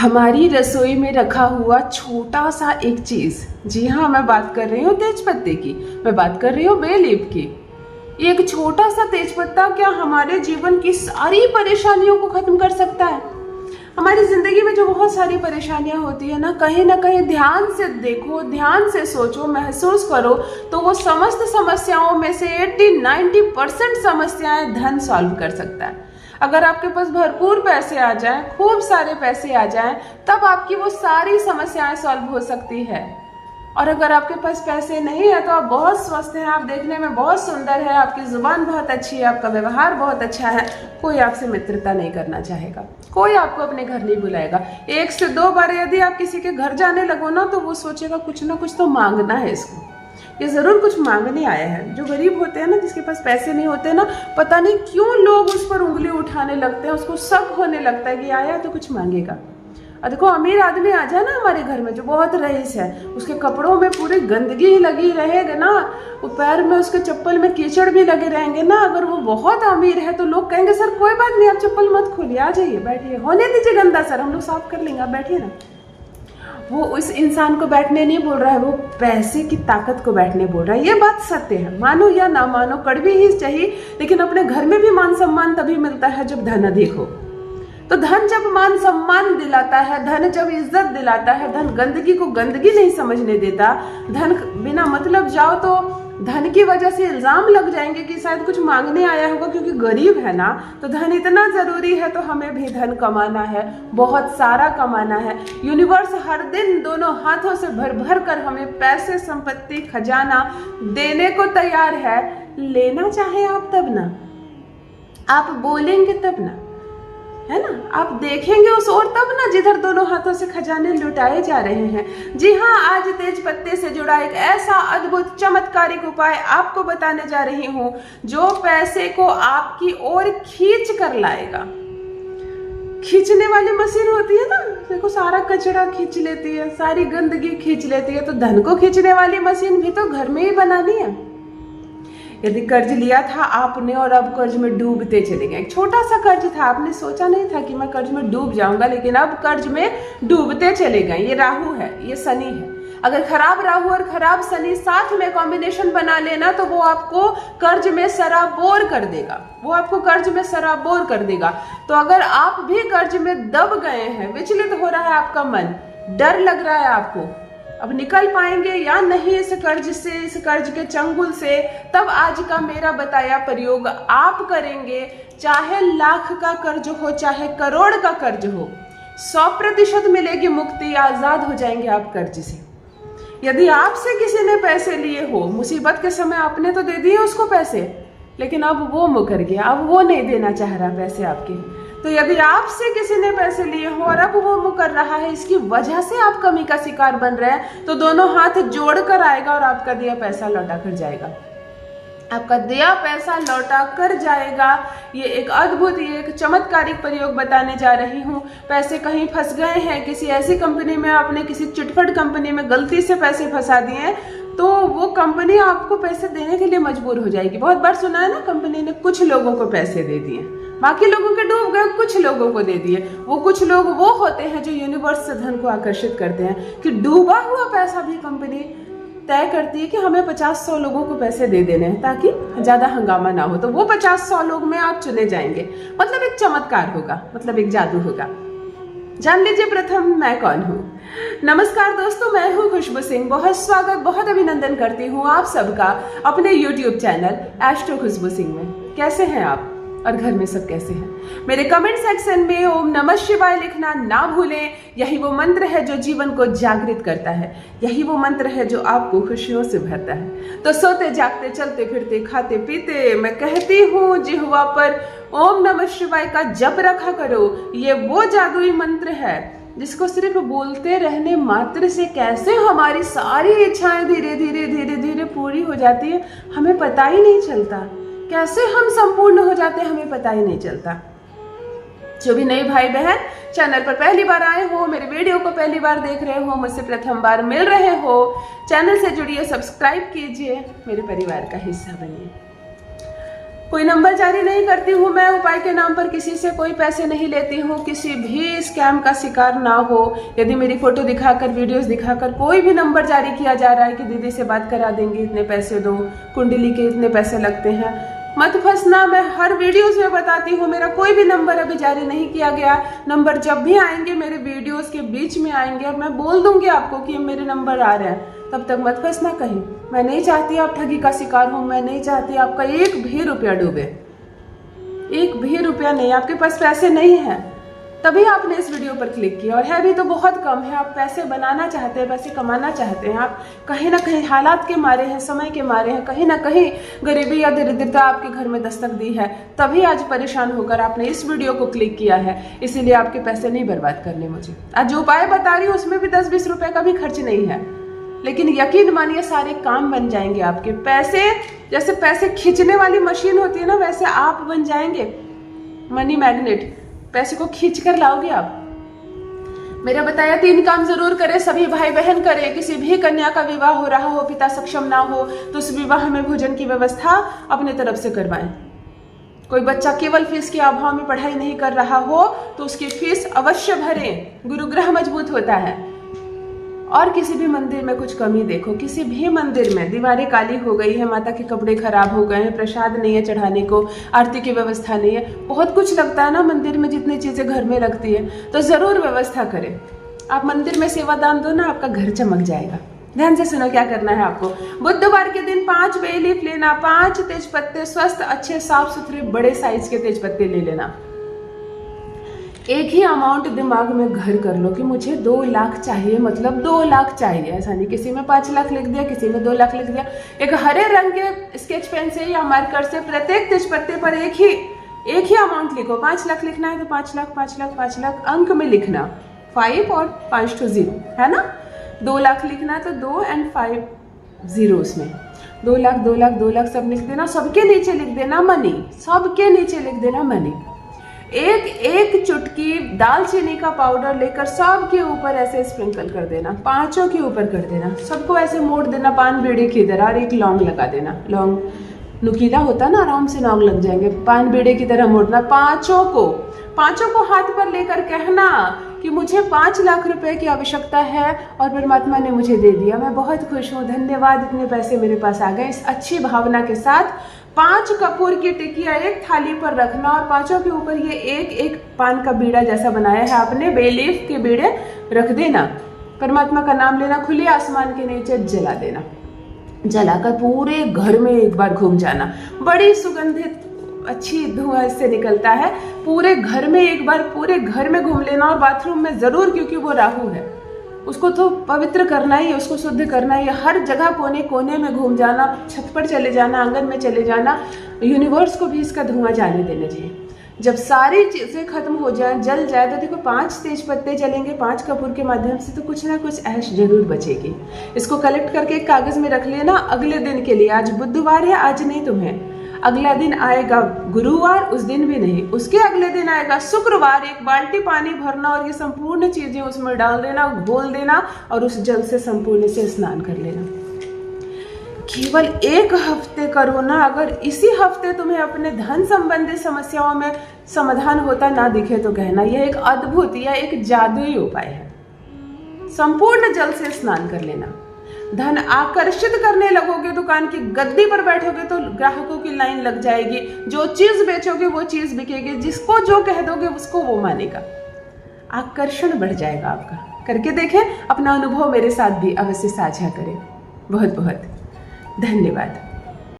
हमारी रसोई में रखा हुआ छोटा सा एक चीज, जी हाँ, मैं बात कर रही हूँ तेज पत्ते की, मैं बात कर रही हूँ बे लीफ की। ये एक छोटा सा तेज पत्ता क्या हमारे जीवन की सारी परेशानियों को खत्म कर सकता है। हमारी जिंदगी में जो बहुत सारी परेशानियां होती है ना कहीं ध्यान से देखो, ध्यान से सोचो, महसूस करो तो वो समस्त समस्याओं में से 80-90% समस्याएं धन सॉल्व कर सकता है। अगर आपके पास भरपूर पैसे आ जाएं, खूब सारे पैसे आ जाएं, तब आपकी वो सारी समस्याएं सॉल्व हो सकती है। और अगर आपके पास पैसे नहीं है तो आप बहुत स्वस्थ हैं, आप देखने में बहुत सुंदर है, आपकी जुबान बहुत अच्छी है, आपका व्यवहार बहुत अच्छा है, कोई आपसे मित्रता नहीं करना चाहेगा, कोई आपको अपने घर नहीं बुलाएगा। 1 से 2 बार यदि आप किसी के घर जाने लगो ना तो वो सोचेगा कुछ ना कुछ तो मांगना है इसको, ये जरूर कुछ मांगने आया है। जो गरीब होते हैं ना, जिसके पास पैसे नहीं होते ना, पता नहीं क्यों लोग उस पर उंगली उठाने लगते हैं, उसको शक होने लगता है कि आया तो कुछ मांगेगा। और देखो, अमीर आदमी आ जाए ना हमारे घर में जो बहुत रईस है, उसके कपड़ों में पूरी गंदगी ही लगी रहेगी ना, वो पैर में उसके चप्पल में कीचड़ भी लगे रहेंगे ना, अगर वो बहुत अमीर है तो लोग कहेंगे सर कोई बात नहीं, आप चप्पल मत खोलिए, आ जाइए, बैठिए, होने दीजिए गंदा सर, हम लोग साफ कर लेंगे, आप बैठिए ना। वो उस इंसान को बैठने नहीं बोल रहा है, वो पैसे की ताकत को बैठने बोल रहा है। ये बात सत्य है, मानो या ना मानो, कड़वी ही चाहिए, लेकिन अपने घर में भी मान सम्मान तभी मिलता है जब धन अधिक हो। तो धन जब मान सम्मान दिलाता है, धन जब इज्जत दिलाता है, धन गंदगी को गंदगी नहीं समझने देता। धन बिना मतलब जाओ तो धन की वजह से इल्जाम लग जाएंगे कि शायद कुछ मांगने आया होगा क्योंकि गरीब है ना, तो धन इतना जरूरी है तो हमें भी धन कमाना है, बहुत सारा कमाना है। यूनिवर्स हर दिन दोनों हाथों से भर भर कर हमें पैसे, संपत्ति, खजाना देने को तैयार है। लेना चाहे आप तब ना, आप बोलेंगे तब ना, है ना, आप देखेंगे उस ओर तब ना जिधर दोनों हाथों से खजाने लुटाए जा रहे हैं। जी हाँ, आज तेज पत्ते से जुड़ा एक ऐसा अद्भुत चमत्कारिक उपाय आपको बताने जा रही हूँ जो पैसे को आपकी ओर खींच कर लाएगा। खींचने वाली मशीन होती है ना, देखो, सारा कचरा खींच लेती है, सारी गंदगी खींच लेती है, तो धन को खींचने वाली मशीन भी तो घर में ही बनानी है। यदि कर्ज लिया था आपने और अब कर्ज में डूबते चले गए, एक छोटा सा कर्ज था, आपने सोचा नहीं था कि मैं कर्ज में डूब जाऊंगा, लेकिन अब कर्ज में डूबते चले गए। ये राहु है, ये शनि है। अगर खराब राहु और खराब शनि साथ में कॉम्बिनेशन बना लेना तो वो आपको कर्ज में सराबोर कर देगा, वो आपको कर्ज में सराबोर कर देगा। तो अगर आप भी कर्ज में दब गए हैं, विचलित हो रहा है आपका मन, डर लग रहा है आपको अब निकल पाएंगे या नहीं इस कर्ज से, इस कर्ज के चंगुल से, तब आज का मेरा बताया प्रयोग आप करेंगे। चाहे लाख का कर्ज हो, चाहे करोड़ का कर्ज हो, 100% मिलेगी मुक्ति, आजाद हो जाएंगे आप कर्ज से। यदि आपसे किसी ने पैसे लिए हो, मुसीबत के समय आपने तो दे दिए उसको पैसे, लेकिन अब वो मुकर गया, अब वो नहीं देना चाह रहा पैसे आपके। तो यदि आपसे किसी ने पैसे लिए हो और अब वो मुकर रहा है, इसकी वजह से आप कमी का शिकार बन रहे हैं, तो दोनों हाथ जोड़कर आएगा और आपका दिया पैसा लौटा कर जाएगा, आपका दिया पैसा लौटा कर जाएगा। ये एक अद्भुत, ये एक चमत्कारिक प्रयोग बताने जा रही हूँ। पैसे कहीं फंस गए हैं, किसी ऐसी कंपनी में आपने, किसी चिटफंड कंपनी में गलती से पैसे फंसा दिए हैं, तो वो कंपनी आपको पैसे देने के लिए मजबूर हो जाएगी। बहुत बार सुना है ना, कंपनी ने कुछ लोगों को पैसे दे दिए, बाकी लोगों के डूब गए, कुछ लोगों को दे दिए। वो कुछ लोग वो होते हैं जो यूनिवर्स से धन को आकर्षित करते हैं कि डूबा हुआ पैसा भी कंपनी तय करती है कि हमें 50-100 लोगों को पैसे दे देने हैं ताकि ज्यादा हंगामा ना हो। तो वो 50-100 लोग में आप चुने जाएंगे, मतलब एक चमत्कार होगा, मतलब एक जादू होगा। जान लीजिए प्रथम मैं कौन हूँ। नमस्कार दोस्तों, मैं हूँ खुशबू सिंह। बहुत स्वागत, बहुत अभिनंदन करती हूँ आप सबका अपने YouTube चैनल एस्ट्रो खुशबू सिंह में। कैसे हैं आप और घर में सब कैसे हैं? मेरे कमेंट सेक्शन में ओम नमः शिवाय लिखना ना भूलें। यही वो मंत्र है जो जीवन को जागृत करता है, यही वो मंत्र है जो आपको खुशियों से भरता है। तो सोते जागते, चलते फिरते, खाते पीते मैं कहती हूँ, जिह्वा पर ओम नमः शिवाय का जप रखा करो। ये वो जादुई मंत्र है जिसको सिर्फ बोलते रहने मात्र से कैसे हमारी सारी इच्छाएं धीरे धीरे धीरे धीरे पूरी हो जाती है, हमें पता ही नहीं चलता। कैसे हम संपूर्ण हो जाते हैं, हमें पता ही नहीं चलता। जो भी नए भाई बहन चैनल पर पहली बार आए हो, मेरे वीडियो को पहली बार देख रहे हो, मुझसे प्रथम बार मिल रहे हो, चैनल से जुड़िए, सब्सक्राइब कीजिए, मेरे परिवार का हिस्सा बनिए। कोई नंबर जारी नहीं करती हूँ मैं, उपाय के नाम पर किसी से कोई पैसे नहीं लेती हूँ, किसी भी स्कैम का शिकार ना हो। यदि मेरी फोटो दिखाकर, वीडियोस दिखाकर कोई भी नंबर जारी किया जा रहा है कि दीदी से बात करा देंगे, इतने पैसे दो, कुंडली के इतने पैसे लगते हैं, मत फंसना। मैं हर वीडियोस में बताती हूँ, मेरा कोई भी नंबर अभी जारी नहीं किया गया। नंबर जब भी आएंगे मेरे वीडियोस के बीच में आएंगे और मैं बोल दूंगी आपको कि मेरे नंबर आ रहे हैं, तब तक मत फंसना कहीं। मैं नहीं चाहती आप ठगी का शिकार हो, मैं नहीं चाहती आपका एक भी रुपया डूबे, एक भी रुपया नहीं। आपके पास पैसे नहीं है तभी आपने इस वीडियो पर क्लिक किया, और है भी तो बहुत कम है। आप पैसे बनाना चाहते हैं, पैसे कमाना चाहते हैं, आप कहीं ना कहीं हालात के मारे हैं, समय के मारे हैं, कहीं ना कहीं गरीबी या दरिद्रता आपके घर में दस्तक दी है, तभी आज परेशान होकर आपने इस वीडियो को क्लिक किया है। इसीलिए आपके पैसे नहीं बर्बाद करने मुझे। आज जो उपाय बता रही हूँ उसमें भी 10-20 रुपए का भी खर्च नहीं है, लेकिन यकीन मानिए सारे काम बन जाएंगे आपके। पैसे जैसे पैसे खींचने वाली मशीन होती है ना, वैसे आप बन जाएंगे मनी मैग्नेट, पैसे को खींच कर लाओगे आप। मेरा बताया 3 काम जरूर करें, सभी भाई बहन करें। किसी भी कन्या का विवाह हो रहा हो, पिता सक्षम ना हो, तो उस विवाह में भोजन की व्यवस्था अपने तरफ से करवाएं। कोई बच्चा केवल फीस के अभाव में पढ़ाई नहीं कर रहा हो तो उसकी फीस अवश्य भरें, गुरुग्रह मजबूत होता है। और किसी भी मंदिर में कुछ कमी देखो, किसी भी मंदिर में दीवारें काली हो गई है, माता के कपड़े खराब हो गए हैं, प्रसाद नहीं है चढ़ाने को, आरती की व्यवस्था नहीं है, बहुत कुछ लगता है ना मंदिर में, जितनी चीजें घर में लगती है, तो जरूर व्यवस्था करें। आप मंदिर में सेवादान दो ना, आपका घर चमक जाएगा। ध्यान से सुनो क्या करना है आपको। बुधवार के दिन 5 बे लीफ लेना, 5 तेज पत्ते, स्वस्थ अच्छे साफ सुथरे बड़े साइज के तेज पत्ते ले लेना। एक ही अमाउंट दिमाग में घर कर लो कि मुझे 2 लाख चाहिए, मतलब 2 लाख चाहिए। ऐसा नहीं किसी में 5 लाख लिख दिया, किसी में 2 लाख लिख दिया। एक हरे रंग के स्केच पेन से या मार्कर से प्रत्येक तेज पत्ते पर एक ही अमाउंट लिखो। 5 लाख लिखना है तो 5 लाख 5 लाख 5 लाख अंक में लिखना, 5 और 5 to 0 है ना। 2 लाख लिखना है तो 2 and 5 zeros में 2 लाख 2 लाख 2 लाख सब लिख देना। सबके नीचे लिख देना मनी, सबके नीचे लिख देना मनी। एक चुटकी दालचीनी का पाउडर लेकर सबके ऊपर ऐसे स्प्रिंकल कर देना, 5 के ऊपर कर देना, सबको ऐसे मोड़ देना। पान बीड़ी की तरह, और एक लौंग लगा देना। लौंग नुकीला होता ना, आराम से लौंग लग जाएंगे। पान बीड़ी की तरह मोड़ना। 5 को हाथ पर लेकर कहना कि मुझे 5 लाख रुपए की आवश्यकता है और परमात्मा ने मुझे दे दिया, मैं बहुत खुश हूँ, धन्यवाद, इतने पैसे मेरे पास आ गए। इस अच्छी भावना के साथ 5 कपूर की टिकिया एक थाली पर रखना, और 5 के ऊपर ये एक पान का बीड़ा जैसा बनाया है आपने, बेलीफ के बीड़े रख देना। परमात्मा का नाम लेना, खुले आसमान के नीचे जला देना। जलाकर पूरे घर में एक बार घूम जाना। बड़ी सुगंधित अच्छी धुआं इससे निकलता है। पूरे घर में एक बार पूरे घर में घूम लेना, और बाथरूम में जरूर, क्योंकि वो राहु है, उसको तो पवित्र करना ही है, उसको शुद्ध करना ही है। हर जगह कोने कोने में घूम जाना, छत पर चले जाना, आंगन में चले जाना। यूनिवर्स को भी इसका धुआं जाने देना चाहिए। जब सारी चीजें खत्म हो जाए, जल जाए, तो देखो 5 तेज पत्ते जलेंगे 5 कपूर के माध्यम से, तो कुछ ना कुछ ऐश जरूर बचेगी। इसको कलेक्ट करके एक कागज में रख लेना अगले दिन के लिए। आज बुधवार है, आज नहीं, तुम्हें अगला दिन आएगा गुरुवार, उस दिन भी नहीं, उसके अगले दिन आएगा शुक्रवार। 1 बाल्टी पानी भरना और ये संपूर्ण चीजें उसमें डाल देना, घोल देना, और उस जल से संपूर्ण से स्नान कर लेना। केवल 1 हफ्ते करो ना। अगर इसी हफ्ते तुम्हें अपने धन संबंधी समस्याओं में समाधान होता ना दिखे तो कहना यह एक अद्भुत या एक जादुई उपाय है। संपूर्ण जल से स्नान कर लेना। धन आकर्षित करने लगोगे, दुकान की गद्दी पर बैठोगे तो ग्राहकों की लाइन लग जाएगी। जो चीज बेचोगे वो चीज बिकेगी, जिसको जो कह दोगे उसको वो मानेगा। आकर्षण बढ़ जाएगा आपका। करके देखें, अपना अनुभव मेरे साथ भी अवश्य साझा करें। बहुत बहुत धन्यवाद।